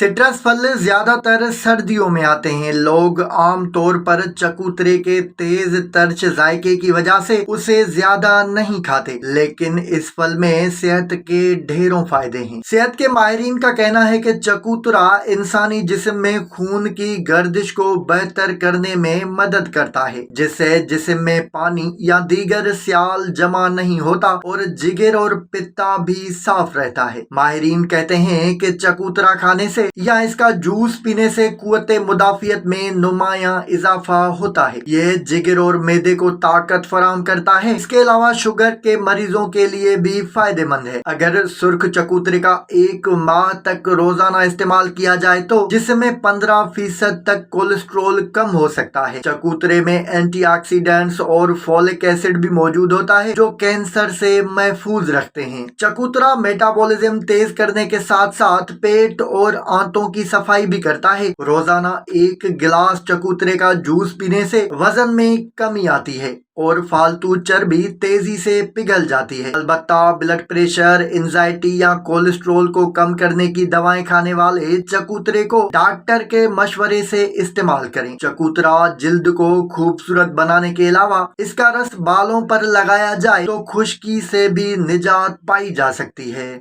Citrus फल ज्यादातर सर्दियों में आते हैं। लोग आम तौर पर चकोतरे के तेज तर्च जायके की वजह से उसे ज्यादा नहीं खाते, लेकिन इस फल में सेहत के ढेरों फायदे हैं। सेहत के माहिरीन का कहना है कि चकोतरा इंसानी जिस्म में खून की गर्दिश को बेहतर करने में मदद करता है, जिससे जिस्म में पानी या दीगर सियाल जमा नहीं होता और जिगर और पित्ता भी साफ रहता है। माहिरीन कहते हैं कि चकोतरा खाने से या इसका जूस पीने से कुव्वते मुदाफियत में नुमायां इजाफा होता है। यह जिगर और मैदे को ताकत फराहम करता है। इसके अलावा शुगर के मरीजों के लिए भी फायदेमंद है। अगर सुर्ख चकोतरे का 1 माह तक रोजाना इस्तेमाल किया जाए तो जिसमें 15% तक कोलेस्ट्रोल कम हो सकता है। चकोतरे में एंटीऑक्सीडेंट्स और फोलिक एसिड भी मौजूद होता है जो कैंसर से महफूज रखते हैं। चकोतरा मेटाबॉलिज्म तेज करने के साथ साथ पेट और आंतों की सफाई भी करता है। रोजाना 1 गिलास चकोतरे का जूस पीने से वजन में कमी आती है और फालतू चर्बी तेजी से पिघल जाती है। अलबत्ता ब्लड प्रेशर, एंजाइटी या कोलेस्ट्रोल को कम करने की दवाएं खाने वाले चकोतरे को डॉक्टर के मशवरे से इस्तेमाल करें। चकोतरा जिल्द को खूबसूरत बनाने के अलावा इसका रस बालों पर लगाया जाए तो खुश्की से भी निजात पाई जा सकती है।